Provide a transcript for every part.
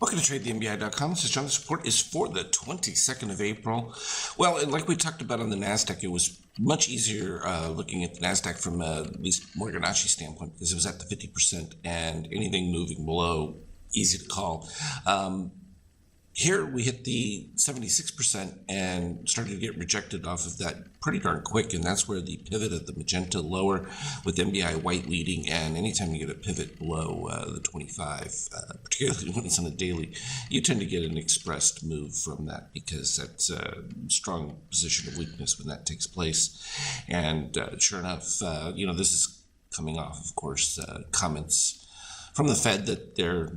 Welcome to TradeTheMBI.com. This is John. This report is for the 22nd of April. Well, and like we talked about on the NASDAQ, it was much easier looking at the NASDAQ from at least Morganashi standpoint because it was at the 50% and anything moving below, easy to call. Here we hit the 76% and started to get rejected off of that pretty darn quick, and that's where the pivot of the magenta lower with MBI white leading, and anytime you get a pivot below the 25, particularly when it's on a daily, you tend to get an expressed move from that because that's a strong position of weakness when that takes place. And sure enough, this is coming off, of course, comments from the Fed that they're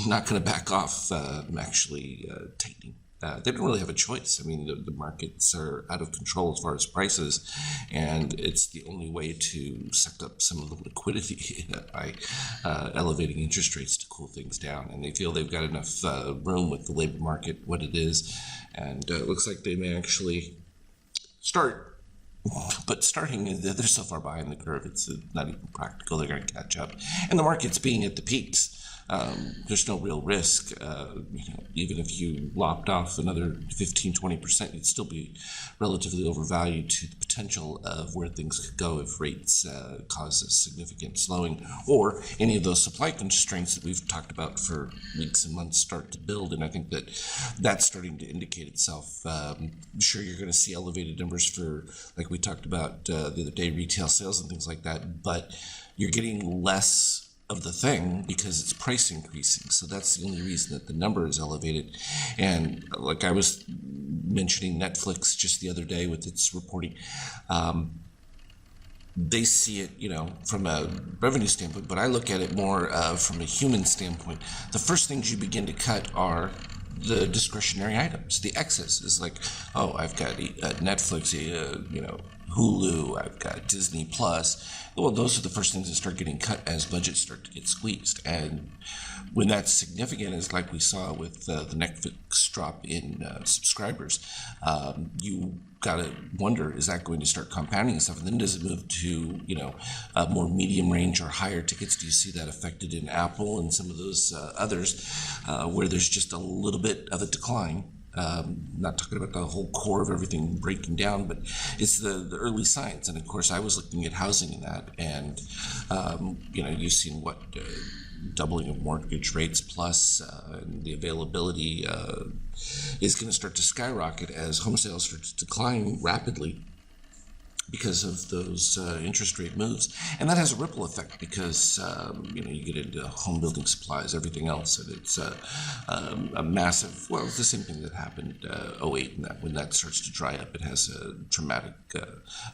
not going to back off actually tightening. They don't really have a choice. I mean, the markets are out of control as far as prices, and it's the only way to suck up some of the liquidity by elevating interest rates to cool things down. And they feel they've got enough room with the labor market, what it is, and it looks like they may actually start. But starting, they're so far behind the curve, it's not even practical. They're going to catch up. And the market's being at the peaks. There's no real risk. Even if you lopped off another 15, 20%, you'd still be relatively overvalued to the potential of where things could go if rates cause a significant slowing or any of those supply constraints that we've talked about for weeks and months start to build. And I think that that's starting to indicate itself. Sure, you're going to see elevated numbers for, like we talked about the other day, retail sales and things like that, but you're getting less of the thing because it's price increasing. So that's the only reason that the number is elevated. And like I was mentioning Netflix just the other day with its reporting, they see it, from a revenue standpoint, but I look at it more from a human standpoint. The first things you begin to cut are the discretionary items. The excess is like, oh, I've got Netflix, Hulu, I've got Disney Plus. Well, those are the first things that start getting cut as budgets start to get squeezed. And when that's significant, as like we saw with the Netflix drop in subscribers, you got to wonder, is that going to start compounding and stuff? And then does it move to, more medium range or higher tickets? Do you see that affected in Apple and some of those others where there's just a little bit of a decline? Not talking about the whole core of everything breaking down, but it's the early signs. And of course, I was looking at housing in that, and you've seen what doubling of mortgage rates plus and the availability is going to start to skyrocket as home sales start to decline rapidly because of those interest rate moves. And that has a ripple effect because, you get into home building supplies, everything else, and it's a massive, well, it's the same thing that happened 08, and that when that starts to dry up, it has a dramatic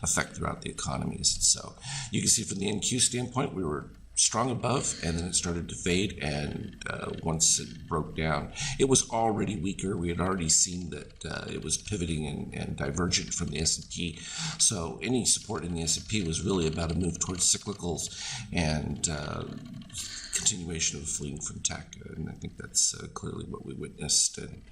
effect throughout the economies. So you can see from the NQ standpoint, we were strong above, and then it started to fade, and once it broke down, it was already weaker. We had already seen that it was pivoting and divergent from the S&P. So any support in the S&P was really about a move towards cyclicals and continuation of fleeing from tech, and I think that's clearly what we witnessed. And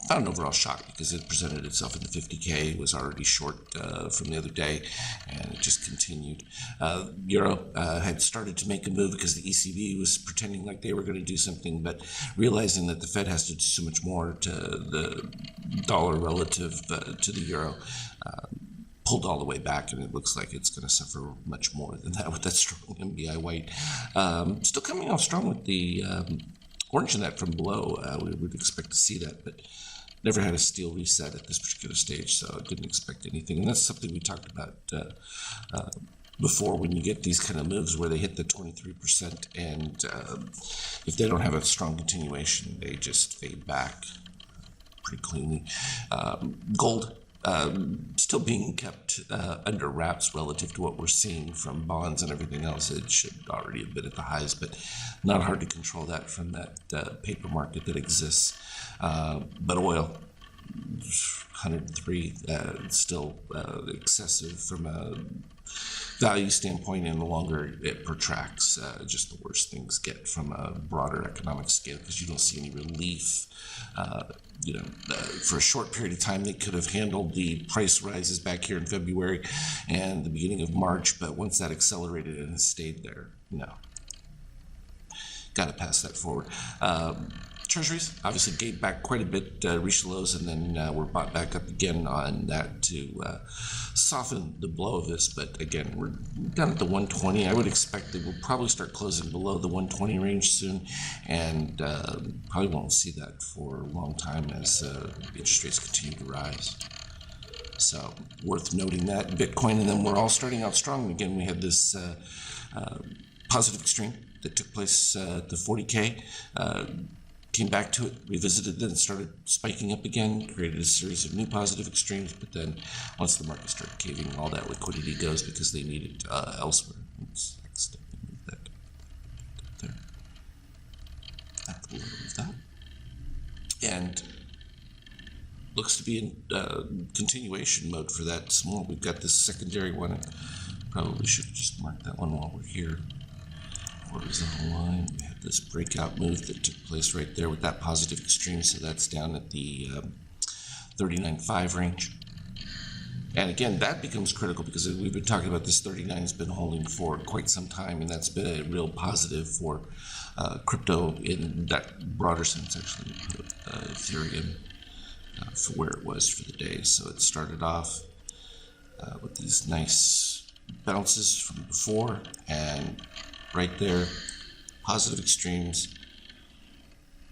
not an overall shock because it presented itself in the 50K. It was already short from the other day, and it just continued. Euro had started to make a move because the ECB was pretending like they were going to do something, but realizing that the Fed has to do so much more to the dollar relative to the euro, pulled all the way back, and it looks like it's going to suffer much more than that with that strong MBI white. Still coming off strong with the orange in that from below. We would expect to see that, but never had a steel reset at this particular stage, so I didn't expect anything. And that's something we talked about before when you get these kind of moves where they hit the 23%, and if they don't have a strong continuation, they just fade back pretty cleanly. Gold still being kept under wraps relative to what we're seeing from bonds and everything else. It should already have been at the highs, but not hard to control that from that paper market that exists. But oil, 103, still excessive from a value standpoint, and the longer it protracts, just the worse things get from a broader economic scale because you don't see any relief. For a short period of time, they could have handled the price rises back here in February and the beginning of March, but once that accelerated and has stayed there, no. got to pass that forward. Treasuries obviously gave back quite a bit, reached lows, and then were bought back up again on that to soften the blow of this. But again, we're down at the 120. I would expect they will probably start closing below the 120 range soon, and probably won't see that for a long time as interest rates continue to rise. So worth noting that Bitcoin, and then we're all starting out strong again. We had this positive extreme that took place at the 40K. Came back to it, revisited, then started spiking up again, created a series of new positive extremes, but then once the market started caving, all that liquidity goes because they need it elsewhere. Oops, move that there. Move that. And looks to be in continuation mode for that small. We've got this secondary one. I probably should just mark that one while we're here. Horizontal line. We had this breakout move that took place right there with that positive extreme, so that's down at the 39.5 range. And again, that becomes critical because we've been talking about this 39 has been holding for quite some time, and that's been a real positive for crypto in that broader sense. Actually, put Ethereum for where it was for the day. So it started off with these nice bounces from before, and right there, positive extremes,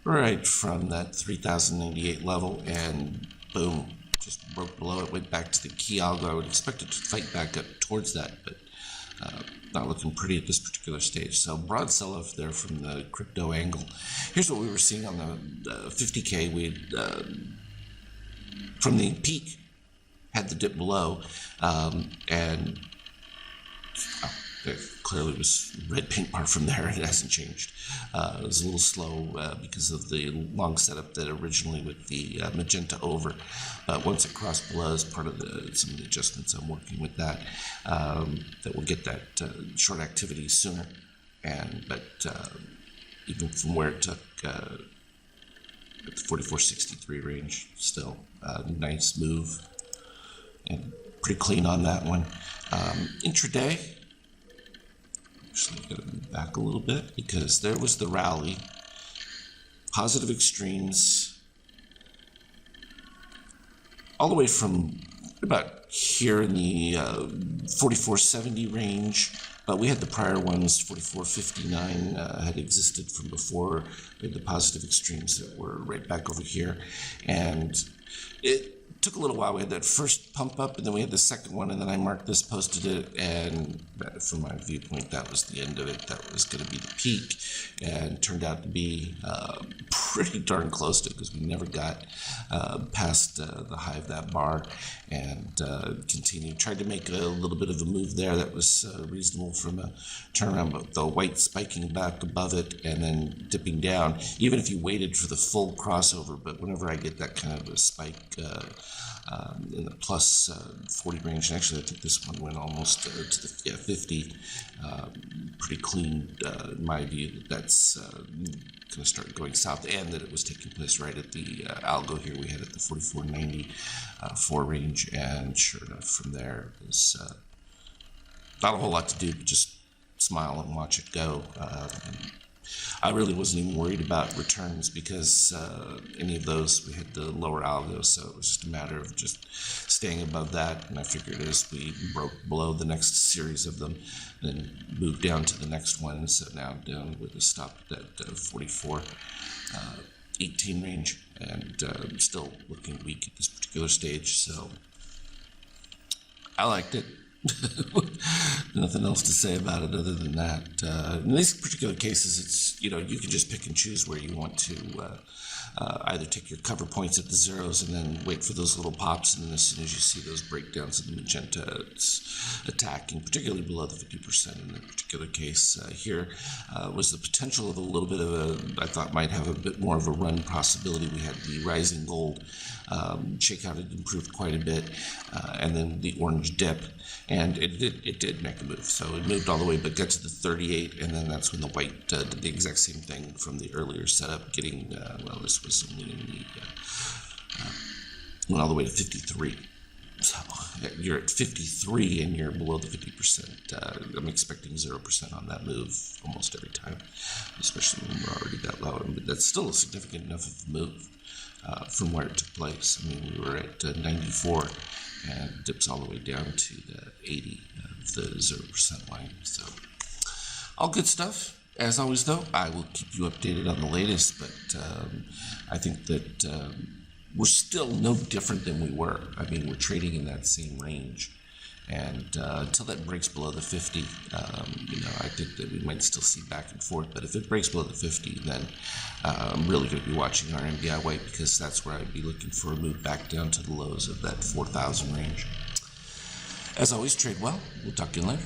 right from that 3098 level, and boom, just broke below it, went back to the key algo. I would expect it to fight back up towards that, but not looking pretty at this particular stage. So broad sell-off there from the crypto angle. Here's what we were seeing on the 50K. We from the peak had the dip below, and there clearly was red paint bar from there, and it hasn't changed. It was a little slow because of the long setup that originally with the magenta over. Once it crossed below, as part of some of the adjustments, I'm working with that, that will get that short activity sooner. But even from where it took at the 4463 range, still nice move and pretty clean on that one. Intraday, actually got to move back a little bit because there was the rally, positive extremes, all the way from about here in the 4470 range. We had the prior ones, 4459 had existed from before. We had the positive extremes that were right back over here, and it took a little while. We had that first pump up, and then we had the second one, and then I marked this, posted it, and from my viewpoint, that was the end of it. That was going to be the peak, and turned out to be pretty darn close to it because we never got past the high of that bar, and continued. Tried to make a little bit of a move there that was reasonable from a turnaround, but the white spiking back above it and then dipping down, even if you waited for the full crossover. But whenever I get that kind of a spike in the plus 40 range, and actually I think this one went almost to the 50, pretty clean in my view. That's going to start going south, and that it was taking place right at the algo here we had at the 4494 range, and sure enough from there it was not a whole lot to do but just smile and watch it go. I really wasn't even worried about returns because any of those, we had the lower algo, so it was just a matter of just staying above that. And I figured as we broke below the next series of them, then moved down to the next one. So now down with a stop at that 44, 18 range, and still looking weak at this particular stage. So I liked it. Nothing else to say about it other than that. In these particular cases, it's, you can just pick and choose where you want to either take your cover points at the zeros and then wait for those little pops, and then as soon as you see those breakdowns of the magenta, it's attacking, particularly below the 50% in that particular case. Here was the potential of a little bit of I thought might have a bit more of a run possibility. We had the rising gold shakeout had improved quite a bit, and then the orange dip, and it did make a move. So it moved all the way, but got to the 38, and then that's when the white did the exact same thing from the earlier setup, getting, this was only in the, went all the way to 53. So you're at 53 and you're below the 50%. I'm expecting 0% on that move almost every time, especially when we're already that low. But that's still a significant enough of a move from where it took place. I mean, we were at 94 and dips all the way down to the 80 of the 0% line. So all good stuff. As always, though, I will keep you updated on the latest, but I think that we're still no different than we were. I mean, we're trading in that same range. And until that breaks below the 50, I think that we might still see back and forth. But if it breaks below the 50, then I'm really going to be watching our MBI weight, because that's where I'd be looking for a move back down to the lows of that 4,000 range. As always, trade well. We'll talk to you later.